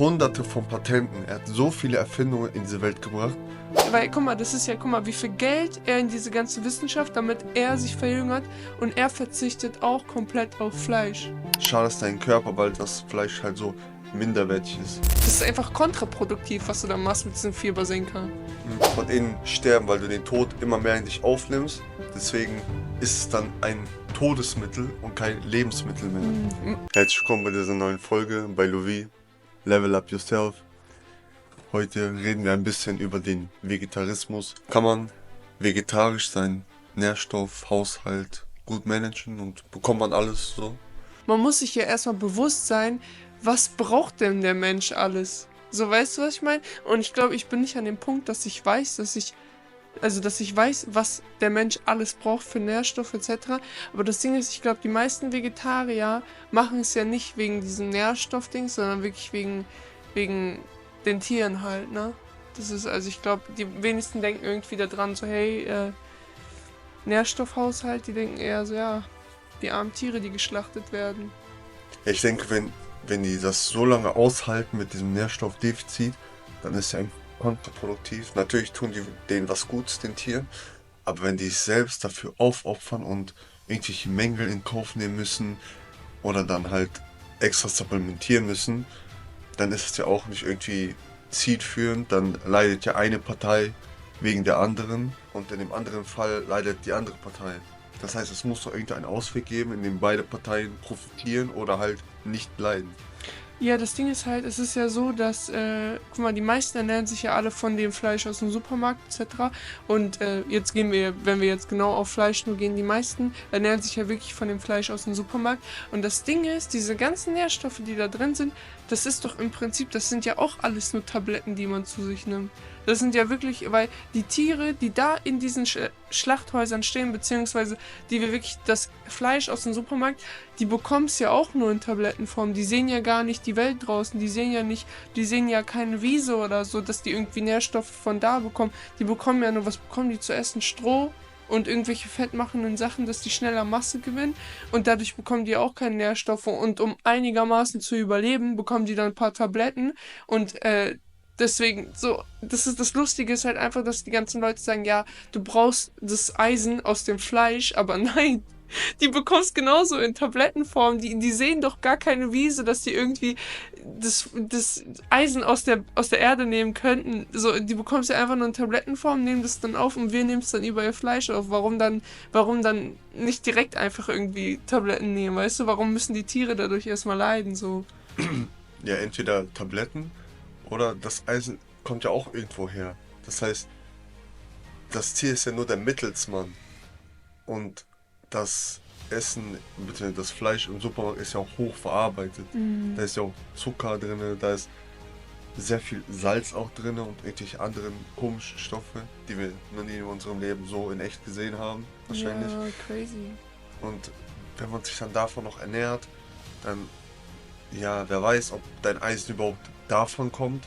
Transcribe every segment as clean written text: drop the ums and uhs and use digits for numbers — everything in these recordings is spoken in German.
hunderte von Patenten. Er hat so viele Erfindungen in diese Welt gebracht. Weil, guck mal, das ist ja, guck mal, wie viel Geld er in diese ganze Wissenschaft, damit er sich verjüngert, und er verzichtet auch komplett auf Fleisch. Schadest deinen Körper, weil das Fleisch halt so minderwertig ist. Das ist einfach kontraproduktiv, was du da machst mit diesem Fiebersenker. Von innen sterben, weil du den Tod immer mehr in dich aufnimmst. Deswegen ist es dann ein Todesmittel und kein Lebensmittel mehr. Herzlich willkommen bei dieser neuen Folge bei Louis. Level up yourself. Heute reden wir ein bisschen über den Vegetarismus. Kann man vegetarisch seinen Nährstoffhaushalt gut managen und bekommt man alles so? Man muss sich ja erstmal bewusst sein, was braucht denn der Mensch alles? So, weißt du, was ich meine? Und ich glaube, ich bin nicht an dem Punkt, dass ich weiß, was der Mensch alles braucht für Nährstoffe etc. Aber das Ding ist, ich glaube, die meisten Vegetarier machen es ja nicht wegen diesem Nährstoffding, sondern wirklich wegen den Tieren halt, ne? Das ist, also ich glaube, die wenigsten denken irgendwie daran, so, hey, Nährstoffhaushalt, die denken eher so, ja, die armen Tiere, die geschlachtet werden. Ich denke, wenn die das so lange aushalten mit diesem Nährstoffdefizit, dann ist es ja eigentlich kontraproduktiv. Natürlich tun die denen was Gutes, den Tieren, aber wenn die sich selbst dafür aufopfern und irgendwelche Mängel in Kauf nehmen müssen oder dann halt extra supplementieren müssen, dann ist es ja auch nicht irgendwie zielführend. Dann leidet ja eine Partei wegen der anderen und in dem anderen Fall leidet die andere Partei. Das heißt, es muss doch irgendeinen Ausweg geben, in dem beide Parteien profitieren oder halt nicht leiden. Ja, das Ding ist halt, es ist ja so, dass, guck mal, die meisten ernähren sich ja alle von dem Fleisch aus dem Supermarkt etc. Und jetzt gehen wir, wenn wir jetzt genau auf Fleisch nur gehen, die meisten ernähren sich ja wirklich von dem Fleisch aus dem Supermarkt. Und das Ding ist, diese ganzen Nährstoffe, die da drin sind, das ist doch im Prinzip, das sind ja auch alles nur Tabletten, die man zu sich nimmt. Das sind ja wirklich, weil die Tiere, die da in diesen Schlachthäusern stehen, beziehungsweise die wir wirklich das Fleisch aus dem Supermarkt, die bekommst ja auch nur in Tablettenform. Die sehen ja gar nicht die Welt draußen, die sehen ja keine Wiese oder so, dass die irgendwie Nährstoffe von da bekommen. Die bekommen ja nur, was bekommen die zu essen? Stroh und irgendwelche fettmachenden Sachen, dass die schneller Masse gewinnen, und dadurch bekommen die auch keine Nährstoffe, und um einigermaßen zu überleben, bekommen die dann ein paar Tabletten und deswegen, so, das Lustige ist halt einfach, dass die ganzen Leute sagen, ja, du brauchst das Eisen aus dem Fleisch, aber nein, die bekommst genauso in Tablettenform, die sehen doch gar keine Wiese, dass die irgendwie das Eisen aus der Erde nehmen könnten. So, die bekommst ja einfach nur in Tablettenform, nehmen das dann auf und wir nehmen es dann über ihr Fleisch auf. Warum dann nicht direkt einfach irgendwie Tabletten nehmen, weißt du? Warum müssen die Tiere dadurch erstmal leiden, so? Ja, entweder Tabletten oder das Eisen kommt ja auch irgendwo her. Das heißt, das Tier ist ja nur der Mittelsmann. Und das Essen, bitte das Fleisch im Supermarkt ist ja auch hoch verarbeitet. Da ist ja auch Zucker drin, da ist sehr viel Salz auch drin und irgendwelche anderen komischen Stoffe, die wir noch nie in unserem Leben so in echt gesehen haben, wahrscheinlich. Ja, crazy. Und wenn man sich dann davon noch ernährt, dann, ja, wer weiß, ob dein Eisen überhaupt davon kommt,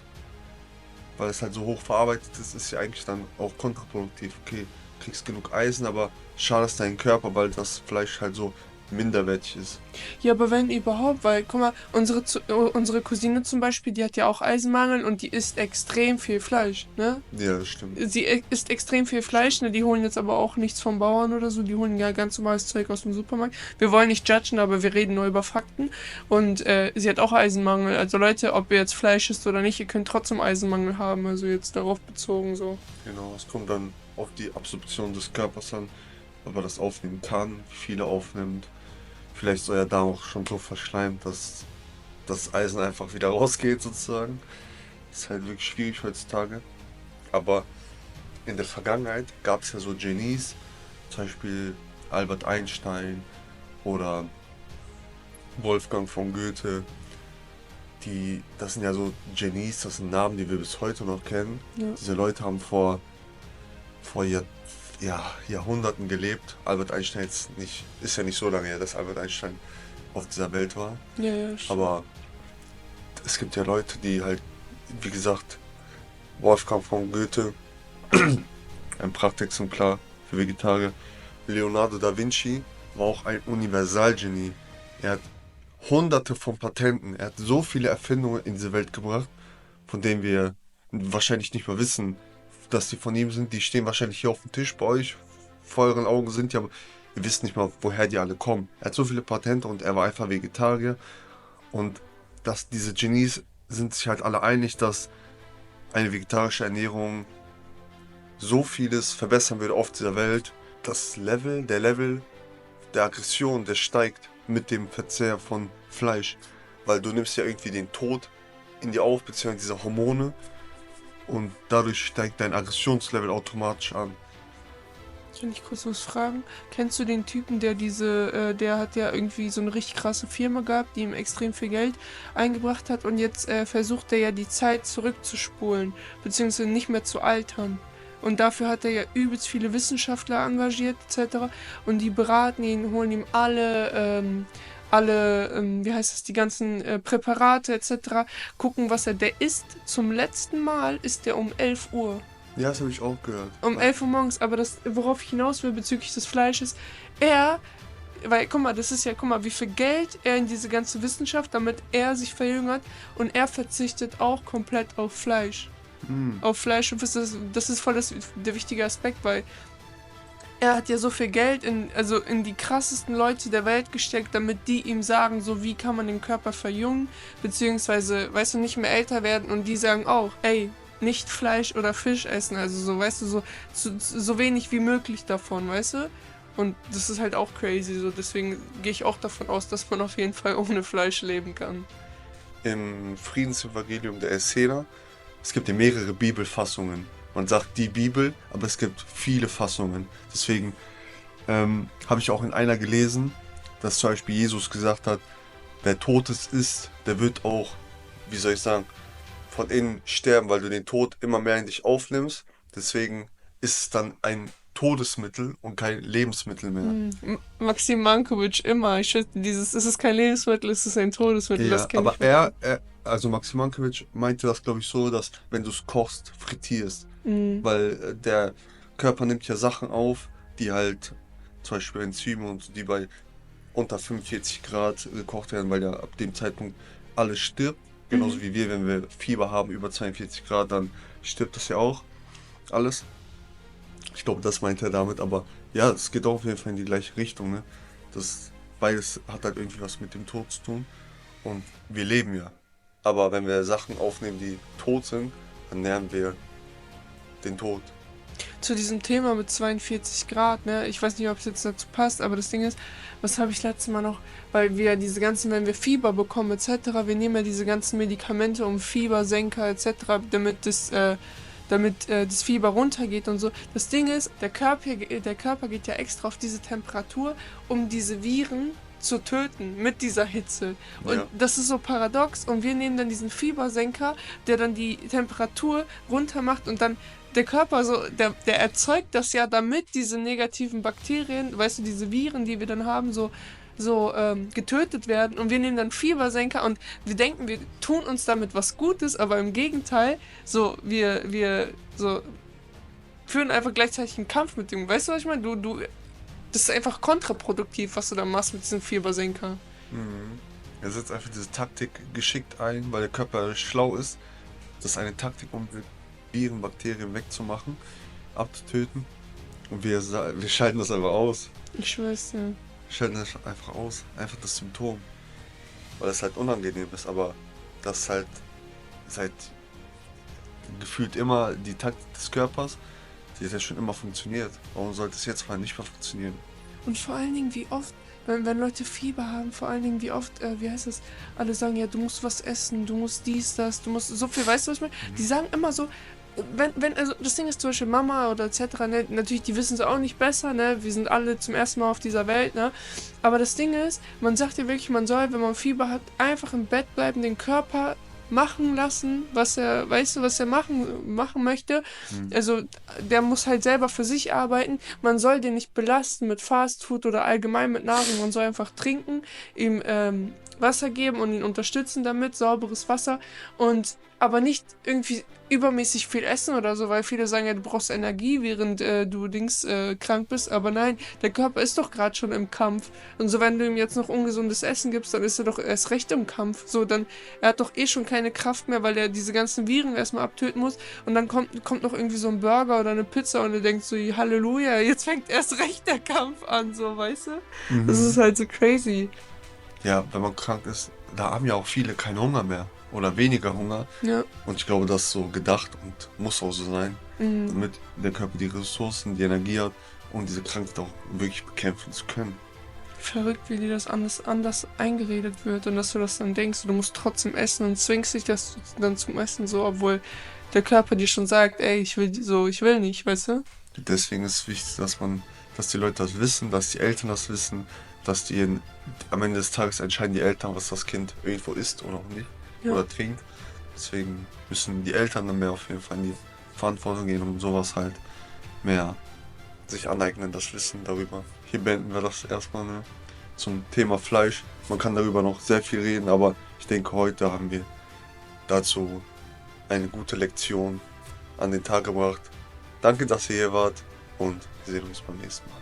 weil es halt so hoch verarbeitet ist ja eigentlich dann auch kontraproduktiv. Okay, kriegst genug Eisen, aber schadest deinen Körper, weil das Fleisch halt so minderwertig ist. Ja, aber wenn überhaupt, weil, guck mal, unsere Cousine zum Beispiel, die hat ja auch Eisenmangel und die isst extrem viel Fleisch, ne? Ja, das stimmt. Sie isst extrem viel Fleisch, ne? Die holen jetzt aber auch nichts vom Bauern oder so, die holen ja ganz normales Zeug aus dem Supermarkt. Wir wollen nicht judgen, aber wir reden nur über Fakten. Und sie hat auch Eisenmangel. Also Leute, ob ihr jetzt Fleisch isst oder nicht, ihr könnt trotzdem Eisenmangel haben, also jetzt darauf bezogen so. Genau, es kommt dann auf die Absorption des Körpers an, ob er das aufnehmen kann, wie viel er aufnimmt. Vielleicht ist euer Darm auch schon so verschleimt, dass das Eisen einfach wieder rausgeht sozusagen. Ist halt wirklich schwierig heutzutage. Aber in der Vergangenheit gab es ja so Genies, zum Beispiel Albert Einstein oder Wolfgang von Goethe. Das sind ja so Genies, das sind Namen, die wir bis heute noch kennen. Ja. Diese Leute haben vor Jahrhunderten gelebt. Albert Einstein ist ja nicht so lange her, dass Albert Einstein auf dieser Welt war. Ja, stimmt. Aber es gibt ja Leute, die halt, wie gesagt, Wolfgang von Goethe, ein Prachtexemplar für Vegetarier. Leonardo da Vinci war auch ein Universalgenie. Er hat hunderte von Patenten. Er hat so viele Erfindungen in diese Welt gebracht, von denen wir wahrscheinlich nicht mal wissen, dass die von ihm sind. Die stehen wahrscheinlich hier auf dem Tisch bei euch. Vor euren Augen sind die, aber ihr wisst nicht mal, woher die alle kommen. Er hat so viele Patente und er war einfach Vegetarier. Und diese Genies sind sich halt alle einig, dass eine vegetarische Ernährung so vieles verbessern würde auf dieser Welt. Der Level der Aggression, der steigt mit dem Verzehr von Fleisch. Weil du nimmst ja irgendwie den Tod in dir auf, beziehungsweise diese Hormone. Und dadurch steigt dein Aggressionslevel automatisch an. Kann ich kurz was fragen? Kennst du den Typen, der hat ja irgendwie so eine richtig krasse Firma gehabt, die ihm extrem viel Geld eingebracht hat und jetzt versucht er ja die Zeit zurückzuspulen, beziehungsweise nicht mehr zu altern. Und dafür hat er ja übelst viele Wissenschaftler engagiert, etc. Und die beraten ihn, holen ihm wie heißt das, die ganzen Präparate, etc. Gucken, was der isst. Zum letzten Mal isst er um 11 Uhr. Ja, das habe ich auch gehört. Um 11 Uhr morgens, aber worauf ich hinaus will bezüglich des Fleisches, guck mal, wie viel Geld er in diese ganze Wissenschaft, damit er sich verjüngert und er verzichtet auch komplett auf Fleisch. Auf Fleisch, und das ist voll der wichtige Aspekt, weil er hat ja so viel Geld in die krassesten Leute der Welt gesteckt, damit die ihm sagen, so wie kann man den Körper verjüngen, beziehungsweise, weißt du, nicht mehr älter werden und die sagen auch, ey, nicht Fleisch oder Fisch essen, also so, weißt du, so wenig wie möglich davon, weißt du? Und das ist halt auch crazy, so, deswegen gehe ich auch davon aus, dass man auf jeden Fall ohne Fleisch leben kann. Im Friedensevangelium der Essener, es gibt ja mehrere Bibelfassungen. Man sagt die Bibel, aber es gibt viele Fassungen. Deswegen habe ich auch in einer gelesen, dass zum Beispiel Jesus gesagt hat, wer Totes ist, der wird auch, wie soll ich sagen, von innen sterben, weil du den Tod immer mehr in dich aufnimmst. Deswegen ist es dann ein Todesmittel und kein Lebensmittel mehr. Maxim Mankovic immer, es ist kein Lebensmittel, es ist ein Todesmittel, Ja, das kenne aber ich wirklich. also Maxim Mankiewicz meinte das, glaube ich, so, dass wenn du es kochst, frittierst, Mhm. weil der Körper nimmt ja Sachen auf, die halt, zum Beispiel Enzyme und so, die bei unter 45 Grad gekocht werden, weil ja ab dem Zeitpunkt alles stirbt. Genauso Mhm. wie wir, wenn wir Fieber haben über 42 Grad, dann stirbt das ja auch alles. Ich glaube, das meint er damit, aber ja, es geht auch auf jeden Fall in die gleiche Richtung, ne? Das beides hat halt irgendwie was mit dem Tod zu tun und wir leben ja. Aber wenn wir Sachen aufnehmen, die tot sind, dann nähren wir den Tod. Zu diesem Thema mit 42 Grad, ne? Ich weiß nicht, ob es jetzt dazu passt, aber das Ding ist, was habe ich letztes Mal noch, weil wir wenn wir Fieber bekommen etc., wir nehmen ja diese ganzen Medikamente um Fiebersenker etc., damit das Fieber runtergeht und so. Das Ding ist, der Körper geht ja extra auf diese Temperatur, um diese Viren zu töten mit dieser Hitze. Und Ja. das ist so paradox. Und wir nehmen dann diesen Fiebersenker, der dann die Temperatur runter macht und dann der Körper der erzeugt das ja, damit diese negativen Bakterien, weißt du, diese Viren, die wir dann haben, getötet werden. Und wir nehmen dann Fiebersenker und wir denken, wir tun uns damit was Gutes, aber im Gegenteil, wir führen einfach gleichzeitig einen Kampf mit dem. Weißt du, was ich meine? Das ist einfach kontraproduktiv, was du da machst mit diesem Fiebersenker. Mhm. Er setzt einfach diese Taktik geschickt ein, weil der Körper schlau ist. Das ist eine Taktik, um Viren, Bakterien wegzumachen, abzutöten. Und wir schalten das einfach aus. Ich schwör's dir. Wir schalten das einfach aus. Einfach das Symptom. Weil es halt unangenehm ist, aber das ist halt seit gefühlt immer die Taktik des Körpers. Die hat ja schon immer funktioniert. Warum sollte es jetzt mal nicht mehr funktionieren? Und vor allen Dingen, wie oft, wenn Leute Fieber haben, vor allen Dingen, wie oft, wie heißt das, alle sagen, ja, du musst was essen, du musst dies, das, du musst so viel, weißt du, was ich meine? Die sagen immer so, also das Ding ist zum Beispiel Mama oder etc., ne, natürlich, die wissen es auch nicht besser, ne, wir sind alle zum ersten Mal auf dieser Welt, ne, aber das Ding ist, man sagt ja wirklich, man soll, wenn man Fieber hat, einfach im Bett bleiben, den Körper machen lassen, was er machen möchte. Hm. Also der muss halt selber für sich arbeiten. Man soll den nicht belasten mit Fastfood oder allgemein mit Nahrung. Man soll einfach trinken, ihm Wasser geben und ihn unterstützen damit, sauberes Wasser und aber nicht irgendwie übermäßig viel essen oder so, weil viele sagen ja, du brauchst Energie, während du krank bist, aber nein, der Körper ist doch gerade schon im Kampf und so, wenn du ihm jetzt noch ungesundes Essen gibst, dann ist er doch erst recht im Kampf, so, dann, er hat doch eh schon keine Kraft mehr, weil er diese ganzen Viren erstmal abtöten muss und dann kommt noch irgendwie so ein Burger oder eine Pizza und du denkst so, Halleluja, jetzt fängt erst recht der Kampf an, so, weißt du? Das ist Mhm. halt so crazy. Ja, wenn man krank ist, da haben ja auch viele keinen Hunger mehr oder weniger Hunger. Ja. Und ich glaube, das ist so gedacht und muss auch so sein, Mhm. damit der Körper die Ressourcen, die Energie hat, um diese Krankheit auch wirklich bekämpfen zu können. Verrückt, wie dir das anders eingeredet wird und dass du das dann denkst, du musst trotzdem essen und zwingst dich das dann zum Essen so, obwohl der Körper dir schon sagt, ey, ich will nicht, weißt du? Deswegen ist es wichtig, dass die Leute das wissen, dass die Eltern das wissen, am Ende des Tages entscheiden die Eltern, was das Kind irgendwo isst oder auch nicht Ja, oder trinkt. Deswegen müssen die Eltern dann mehr auf jeden Fall in die Verantwortung gehen und sowas halt mehr sich aneignen, das Wissen darüber. Hier beenden wir das erstmal, ne, zum Thema Fleisch. Man kann darüber noch sehr viel reden, aber ich denke, heute haben wir dazu eine gute Lektion an den Tag gebracht. Danke, dass ihr hier wart und wir sehen uns beim nächsten Mal.